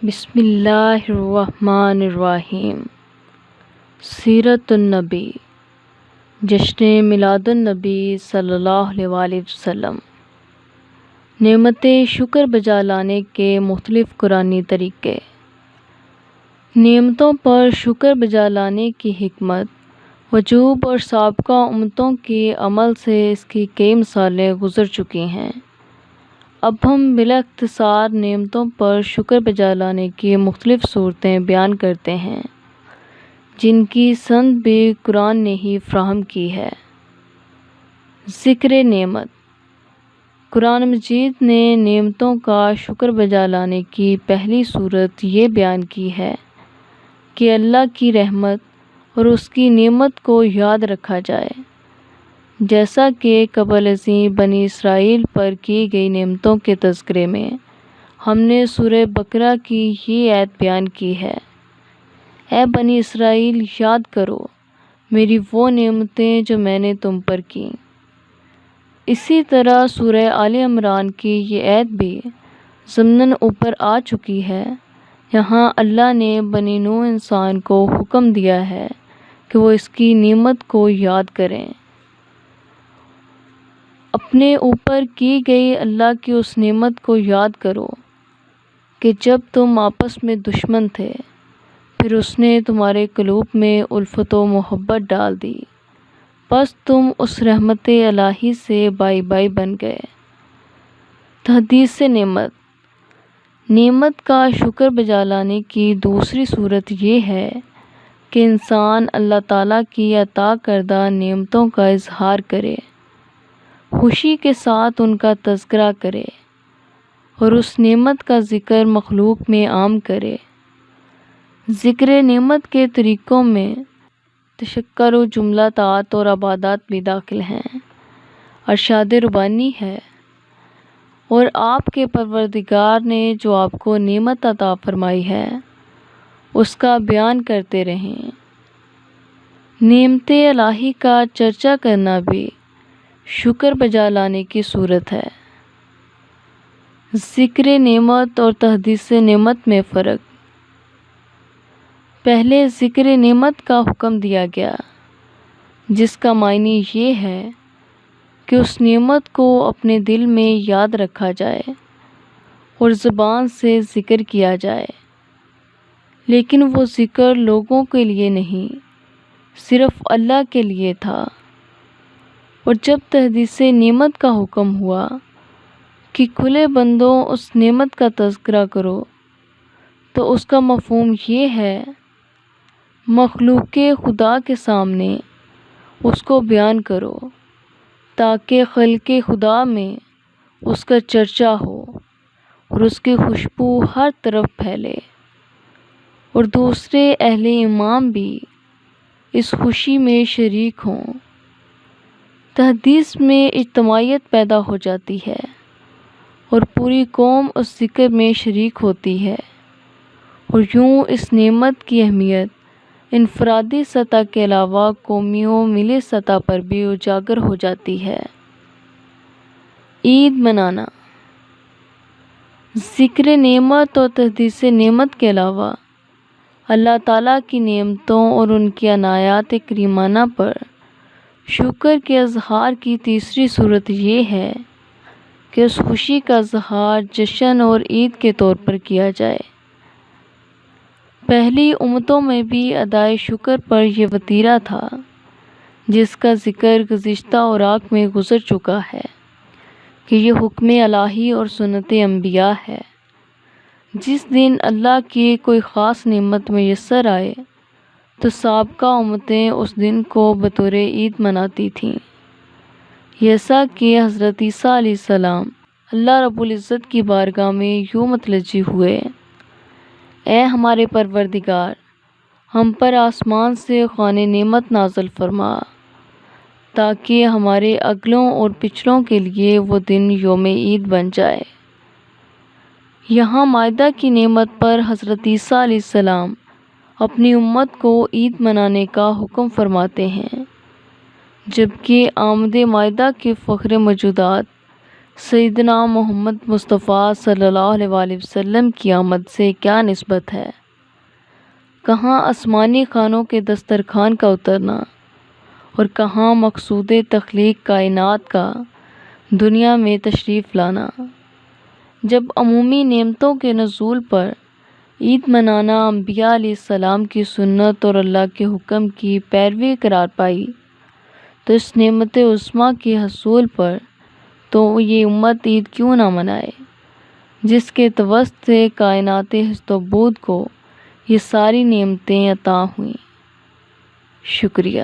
بسم اللہ الرحمن الرحیم۔ سیرت النبی، جشن میلاد النبی صلی اللہ علیہ وآلہ وسلم۔ نعمت شکر بجا لانے کے مختلف قرآنی طریقے۔ نعمتوں پر شکر بجا لانے کی حکمت، وجوب اور سابقہ امتوں کے عمل سے اس کی کئی مثالیں گزر چکی ہیں۔ اب ہم بلا اختصار نعمتوں پر شکر بجا لانے کی مختلف صورتیں بیان کرتے ہیں جن کی سند بھی قرآن نے ہی فراہم کی ہے۔ ذکر نعمت۔ قرآن مجید نے نعمتوں کا شکر بجا لانے کی پہلی صورت یہ بیان کی ہے کہ اللہ کی رحمت اور اس کی نعمت کو یاد رکھا جائے، جیسا کہ قبل ازیں بنی اسرائیل پر کی گئی نعمتوں کے تذکرے میں ہم نے سورہ بقرہ کی یہ آیت بیان کی ہے: اے بنی اسرائیل، یاد کرو میری وہ نعمتیں جو میں نے تم پر کیں۔ اسی طرح سورہ آل عمران کی یہ آیت بھی ضمناً اوپر آ چکی ہے۔ یہاں اللہ نے بنی نوح انسان کو حکم دیا ہے کہ وہ اس کی نعمت کو یاد کریں۔ اپنے اوپر کی گئی اللہ کی اس نعمت کو یاد کرو کہ جب تم آپس میں دشمن تھے، پھر اس نے تمہارے قلوب میں الفت و محبت ڈال دی، پس تم اس رحمت الہی سے بائی بائی بن گئے۔ تحدیث نعمت۔ نعمت کا شکر بجا لانے کی دوسری صورت یہ ہے کہ انسان اللہ تعالیٰ کی عطا کردہ نعمتوں کا اظہار کرے، خوشی کے ساتھ ان کا تذکرہ کرے اور اس نعمت کا ذکر مخلوق میں عام کرے۔ ذکر نعمت کے طریقوں میں تشکر و جملہ طاعت اور عبادات بھی داخل ہیں۔ ارشاد ربانی ہے: اور آپ کے پروردگار نے جو آپ کو نعمت عطا فرمائی ہے اس کا بیان کرتے رہیں۔ نعمت الہی کا چرچا کرنا بھی شکر بجا لانے کی صورت ہے۔ ذکر نعمت اور تحدیث نعمت میں فرق۔ پہلے ذکر نعمت کا حکم دیا گیا، جس کا معنی یہ ہے کہ اس نعمت کو اپنے دل میں یاد رکھا جائے اور زبان سے ذکر کیا جائے، لیکن وہ ذکر لوگوں کے لیے نہیں، صرف اللہ کے لیے تھا۔ اور جب تحدیث نعمت کا حکم ہوا کہ کھلے بندوں اس نعمت کا تذکرہ کرو، تو اس کا مفہوم یہ ہے مخلوق خدا کے سامنے اس کو بیان کرو تاکہ خلق خدا میں اس کا چرچا ہو اور اس کی خوشبو ہر طرف پھیلے، اور دوسرے اہل ایمان بھی اس خوشی میں شریک ہوں۔ تحدیث میں اجتماعیت پیدا ہو جاتی ہے اور پوری قوم اس ذکر میں شریک ہوتی ہے، اور یوں اس نعمت کی اہمیت انفرادی سطح کے علاوہ قومی و ملی سطح پر بھی اجاگر ہو جاتی ہے۔ عید منانا۔ ذکر نعمت اور تحدیث نعمت کے علاوہ اللہ تعالیٰ کی نعمتوں اور ان کی عنایات کریمانہ پر شکر کے اظہار کی تیسری صورت یہ ہے کہ اس خوشی کا اظہار جشن اور عید کے طور پر کیا جائے۔ پہلی امتوں میں بھی ادائے شکر پر یہ وتیرہ تھا، جس کا ذکر گزشتہ اوراق میں گزر چکا ہے کہ یہ حکم الہی اور سنت انبیاء ہے۔ جس دن اللہ کی کوئی خاص نعمت میسر آئے تو سابقہ امتیں اس دن کو بطور عید مناتی تھیں، جیسا کہ حضرت عیسیٰ علیہ السلام اللہ رب العزت کی بارگاہ میں یوں متوجہ ہوئے: اے ہمارے پروردگار، ہم پر آسمان سے خوان نعمت نازل فرما تاکہ ہمارے اگلوں اور پچھلوں کے لیے وہ دن یوم عید بن جائے۔ یہاں مائدہ کی نعمت پر حضرت عیسیٰ علیہ السلام اپنی امت کو عید منانے کا حکم فرماتے ہیں، جبکہ آمد مائدہ کے فخر موجودات سیدنا محمد مصطفیٰ صلی اللہ علیہ وآلہ وسلم کی آمد سے کیا نسبت ہے؟ کہاں آسمانی خانوں کے دسترخوان کا اترنا اور کہاں مقصود تخلیق کائنات کا دنیا میں تشریف لانا؟ جب عمومی نعمتوں کے نزول پر عید منانا انبیاء علیہ السلام کی سنت اور اللہ کے حکم کی پیروی قرار پائی تو اس نعمت عظمیٰ کے حصول پر تو یہ امت عید کیوں نہ منائے، جس کے توسط سے کائنات ہست و بود کو یہ ساری نعمتیں عطا ہوئیں۔ شکریہ۔